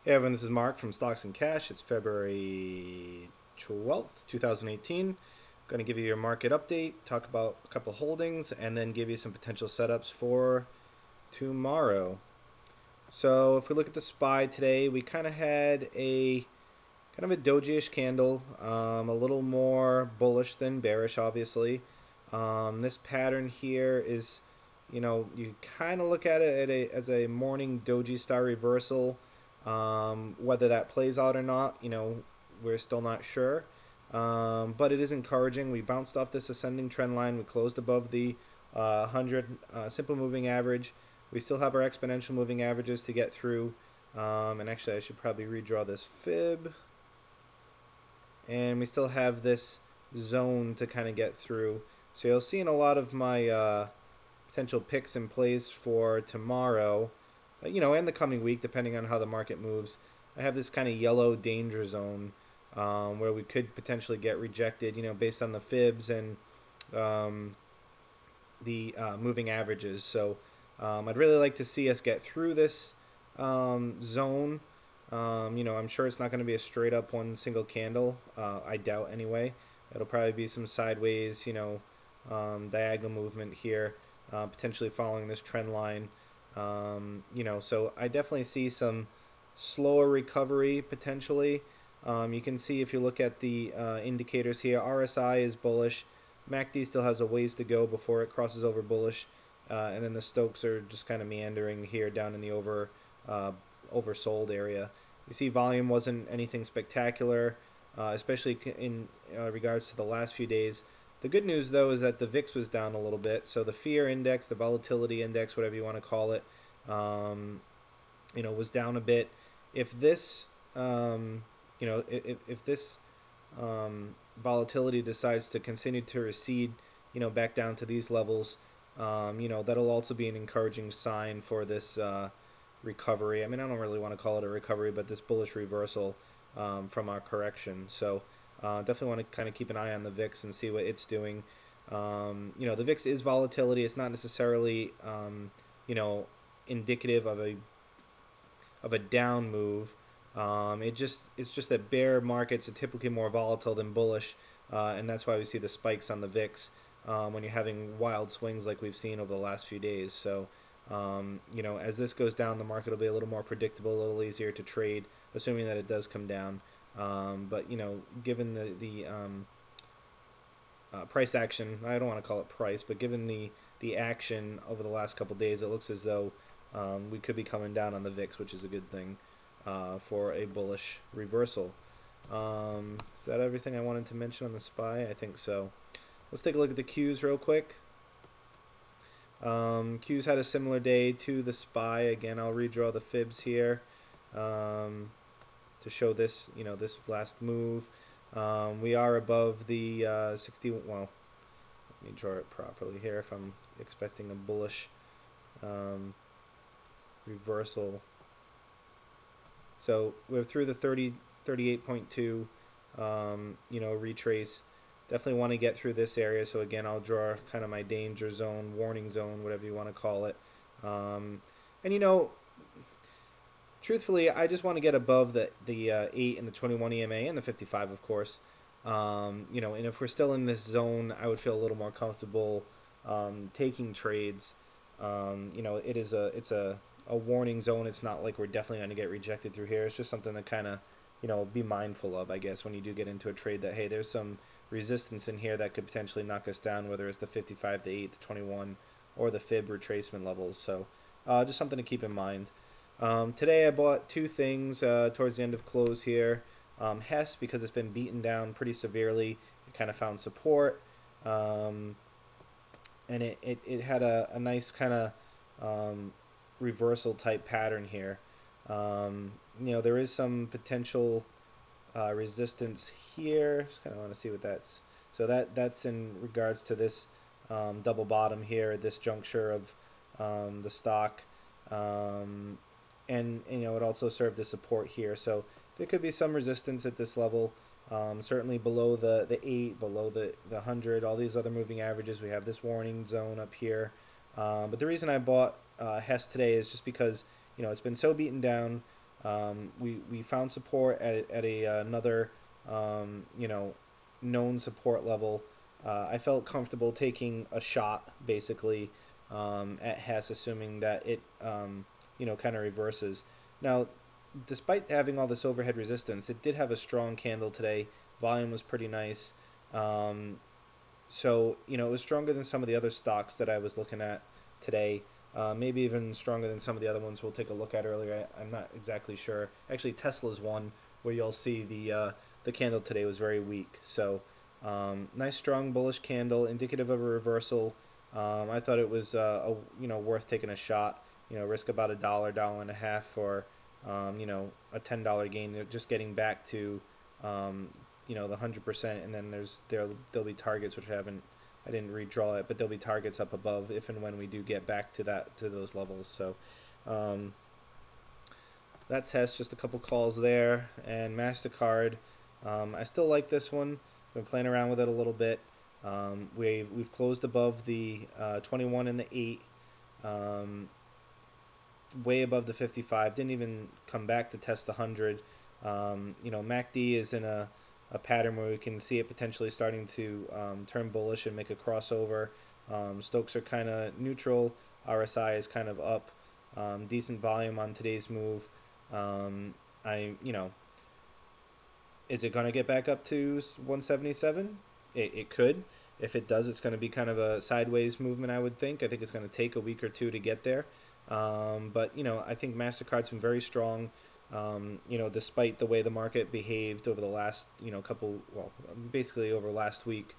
Hey everyone, this is Mark from Stocks and Cash. It's February 12th, 2018. Going to give you your market update, talk about a couple holdings, and then give you some potential setups for tomorrow. So if we look at the SPY today, we kind of had a doji-ish candle, a little more bullish than bearish, obviously. This pattern here is, you kind of look at it as a morning doji star reversal. Whether that plays out or not, we're still not sure. But it is encouraging. We bounced off this ascending trend line. We closed above the 100 simple moving average. We still have our exponential moving averages to get through. And actually, I should probably redraw this fib. And we still have this zone to kind of get through. So you'll see in a lot of my potential picks and plays for tomorrow, and the coming week, depending on how the market moves, I have this kind of yellow danger zone where we could potentially get rejected, based on the fibs and the moving averages. So I'd really like to see us get through this zone. I'm sure it's not going to be a straight up one single candle. I doubt anyway. It'll probably be some sideways, diagonal movement here, potentially following this trend line. So I definitely see some slower recovery potentially. You can see if you look at the indicators here, RSI is bullish. MACD still has a ways to go before it crosses over bullish. And then the Stokes are just kind of meandering here down in the oversold area. You see volume wasn't anything spectacular, especially in regards to the last few days. The good news, though, is that the VIX was down a little bit. So the fear index, the volatility index, whatever you want to call it, was down a bit. If this, if this volatility decides to continue to recede, back down to these levels, that'll also be an encouraging sign for this recovery. I mean, I don't really want to call it a recovery, but this bullish reversal from our correction. So definitely want to kind of keep an eye on the VIX and see what it's doing. The VIX is volatility. It's not necessarily, indicative of a down move. It's just that bear markets are typically more volatile than bullish, and that's why we see the spikes on the VIX when you're having wild swings like we've seen over the last few days. So, as this goes down, the market will be a little more predictable, a little easier to trade, assuming that it does come down. But given the price action, I don't want to call it price, but given the action over the last couple days, it looks as though we could be coming down on the VIX, which is a good thing for a bullish reversal. Is that everything I wanted to mention on the SPY? I think so. Let's take a look at the Qs real quick. Qs had a similar day to the SPY. Again, I'll redraw the fibs here to show this, this last move. We are above the 60. Well, let me draw it properly here if I'm expecting a bullish reversal. So we're through the 38.2, retrace. Definitely want to get through this area. So again, I'll draw kind of my danger zone, warning zone, whatever you want to call it. And truthfully, I just want to get above the 8 and the 21 EMA and the 55, of course. And if we're still in this zone, I would feel a little more comfortable taking trades. It's a warning zone. It's not like we're definitely going to get rejected through here. It's just something to kind of, be mindful of, I guess, when you do get into a trade that, hey, there's some resistance in here that could potentially knock us down, whether it's the 55, the 8, the 21, or the fib retracement levels. So just something to keep in mind. Today I bought two things towards the end of close here. Hess, because it's been beaten down pretty severely. It kind of found support. And it had a nice kind of reversal type pattern here. There is some potential resistance here. Just kind of want to see what that's. So that's in regards to this double bottom here at this juncture of the stock. And it also served as support here. So there could be some resistance at this level. Certainly below the 8, below the 100, all these other moving averages. We have this warning zone up here. But the reason I bought Hess today is just because it's been so beaten down. We found support at another known support level. I felt comfortable taking a shot basically at Hess, assuming that it kind of reverses. Now, despite having all this overhead resistance, it did have a strong candle today. Volume was pretty nice. Um, so, it was stronger than some of the other stocks that I was looking at today. Maybe even stronger than some of the other ones we'll take a look at earlier. I'm not exactly sure. Actually, Tesla's one where you'll see the candle today was very weak. So, nice strong bullish candle, indicative of a reversal. I thought it was worth taking a shot. Risk about $1, $1.50 for a $10 gain. Just getting back to the 100%, and then there'll be targets which I didn't redraw it, but there'll be targets up above if and when we do get back to those levels. So that's Hess. Just a couple calls there, and Mastercard. I still like this one. Been playing around with it a little bit. We've closed above the 21 and the 8. Way above the 55. Didn't even come back to test the 100. MACD is in a pattern where we can see it potentially starting to turn bullish and make a crossover. Stokes are kind of neutral. RSI is kind of up. Decent volume on today's move. Is it going to get back up to 177? It could. If it does, it's going to be kind of a sideways movement, I would think. I think it's going to take a week or two to get there. But I think MasterCard's been very strong. Despite the way the market behaved over the last, basically over last week,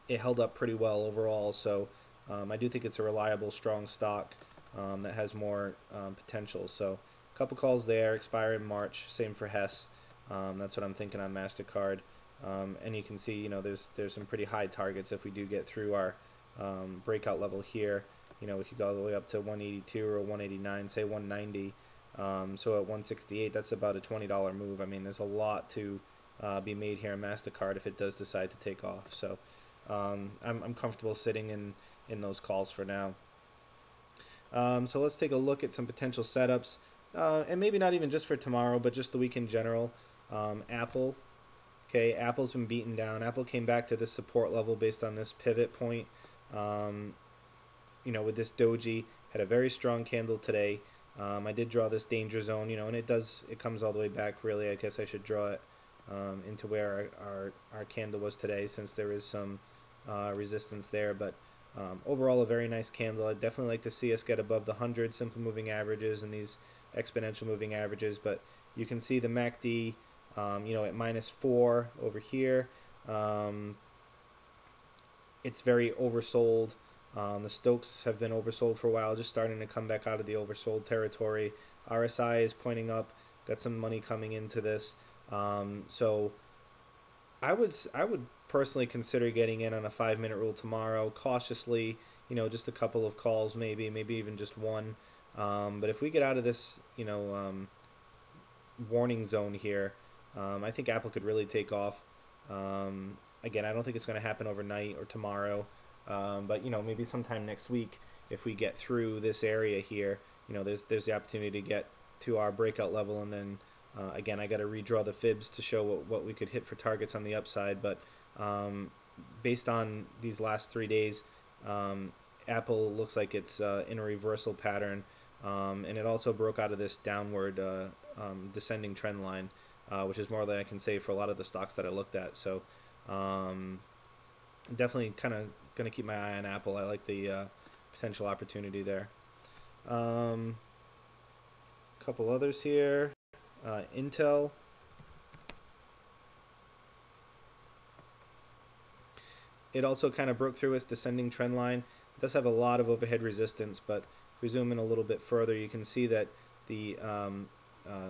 it held up pretty well overall. So I do think it's a reliable, strong stock that has more potential. So a couple calls there, expire in March. Same for Hess. That's what I'm thinking on MasterCard. And you can see, there's some pretty high targets if we do get through our breakout level here. We could go all the way up to 182 or 189, say 190. So at 168, that's about a $20 move. I mean, there's a lot to be made here on MasterCard if it does decide to take off. So I'm comfortable sitting in those calls for now. So let's take a look at some potential setups. And maybe not even just for tomorrow, but just the week in general. Apple. Okay, Apple's been beaten down. Apple came back to this support level based on this pivot point. With this doji, had a very strong candle today. I did draw this danger zone, and it comes all the way back. Really, I guess I should draw it into where our candle was today, since there is some resistance there. But overall, a very nice candle. I'd definitely like to see us get above the 100 simple moving averages and these exponential moving averages. But you can see the MACD, at -4 over here. It's very oversold. The Stokes have been oversold for a while, just starting to come back out of the oversold territory. RSI is pointing up, got some money coming into this. So I would personally consider getting in on a 5-minute rule tomorrow, cautiously, just a couple of calls, maybe even just one. But if we get out of this, warning zone here, I think Apple could really take off. Again, I don't think it's going to happen overnight or tomorrow. But maybe sometime next week, if we get through this area here, there's the opportunity to get to our breakout level, and then again, I got to redraw the fibs to show what we could hit for targets on the upside. But based on these last 3 days, Apple looks like it's in a reversal pattern, and it also broke out of this downward descending trend line, which is more than I can say for a lot of the stocks that I looked at. So definitely kind of going to keep my eye on Apple. I like the potential opportunity there. Couple others here. Intel. It also kind of broke through its descending trend line. It does have a lot of overhead resistance, but if we zoom in a little bit further, you can see that the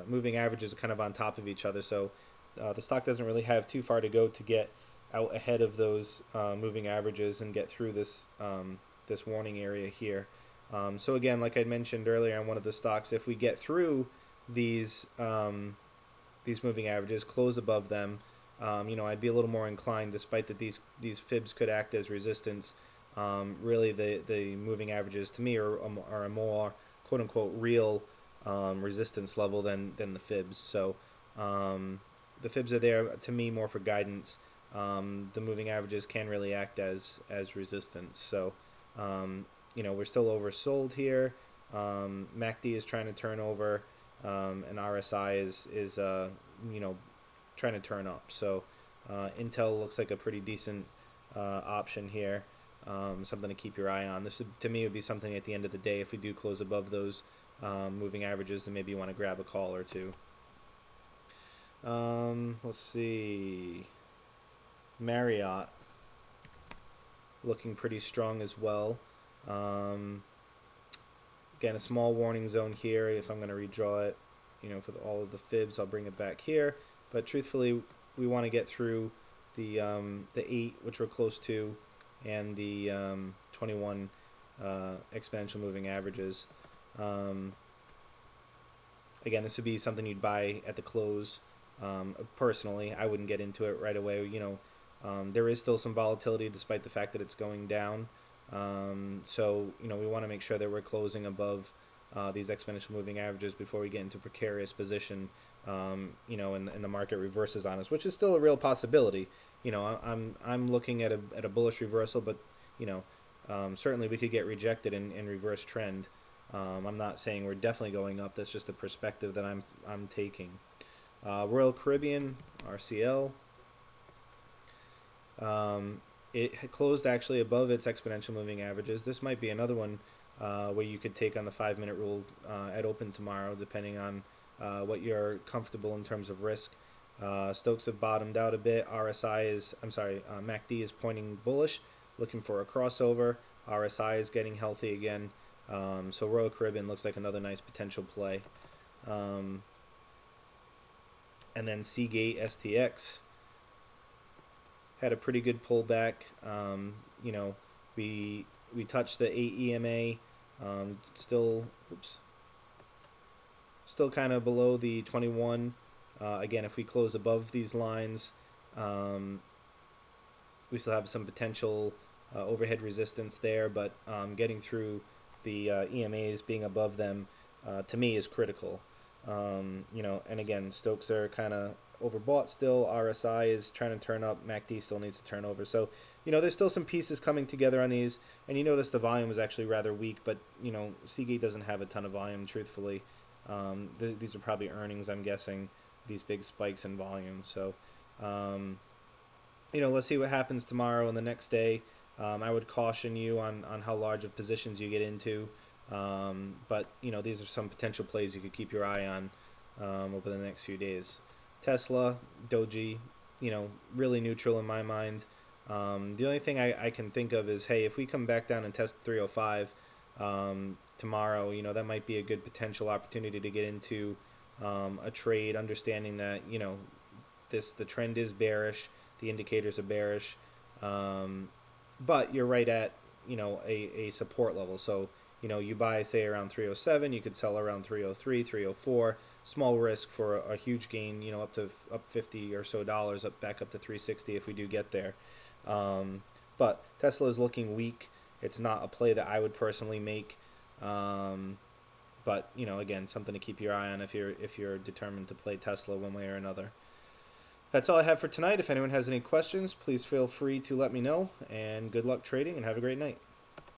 moving averages are kind of on top of each other. So the stock doesn't really have too far to go to get out ahead of those moving averages and get through this this warning area here. So again, like I mentioned earlier on one of the stocks, if we get through these moving averages, close above them, I'd be a little more inclined, despite that these fibs could act as resistance. Really, the moving averages to me are a more quote unquote real resistance level than the fibs. So the fibs are there to me more for guidance. The moving averages can really act as resistance. So we're still oversold here. MACD is trying to turn over, and RSI is trying to turn up. So Intel looks like a pretty decent option here. Something to keep your eye on. This would, to me, would be something at the end of the day if we do close above those moving averages, then maybe you want to grab a call or two. Let's see. Marriott looking pretty strong as well. Again, a small warning zone here. If I'm going to redraw it, for all of the fibs, I'll bring it back here. But truthfully, we want to get through the 8, which we're close to, and the 21 exponential moving averages. Again, this would be something you'd buy at the close. Personally, I wouldn't get into it right away. There is still some volatility despite the fact that it's going down. So we want to make sure that we're closing above these exponential moving averages before we get into precarious position. And the market reverses on us, which is still a real possibility. I'm looking at a bullish reversal, but certainly we could get rejected and reverse trend. I'm not saying we're definitely going up. That's just a perspective that I'm taking. Royal Caribbean, RCL. It closed actually above its exponential moving averages. This might be another one where you could take on the 5-minute rule at open tomorrow, depending on what you're comfortable in terms of risk. Stokes have bottomed out a bit. MACD is pointing bullish, looking for a crossover. RSI is getting healthy again. So Royal Caribbean looks like another nice potential play. And then Seagate STX had a pretty good pullback. We touched the 8 EMA, still kind of below the 21. Again, if we close above these lines, we still have some potential overhead resistance there, but getting through the EMAs, being above them, to me is critical. And again, Stokes are kind of overbought still. RSI is trying to turn up. MACD still needs to turn over. So, there's still some pieces coming together on these. And you notice the volume is actually rather weak, but, Seagate doesn't have a ton of volume, truthfully. These are probably earnings, I'm guessing, these big spikes in volume. So, let's see what happens tomorrow and the next day. I would caution you on how large of positions you get into. But, these are some potential plays you could keep your eye on over the next few days. Tesla, Doji, really neutral in my mind. The only thing I can think of is, hey, if we come back down and test 305 tomorrow, that might be a good potential opportunity to get into a trade, understanding that, the trend is bearish, the indicators are bearish, but you're right at, a support level. So, you buy, say, around 307, you could sell around 303, 304. Small risk for a huge gain, up $50 or so, back up to 360 if we do get there. But Tesla is looking weak. It's not a play that I would personally make. But again, something to keep your eye on if you're determined to play Tesla one way or another. That's all I have for tonight. If anyone has any questions, please feel free to let me know. And good luck trading, and have a great night.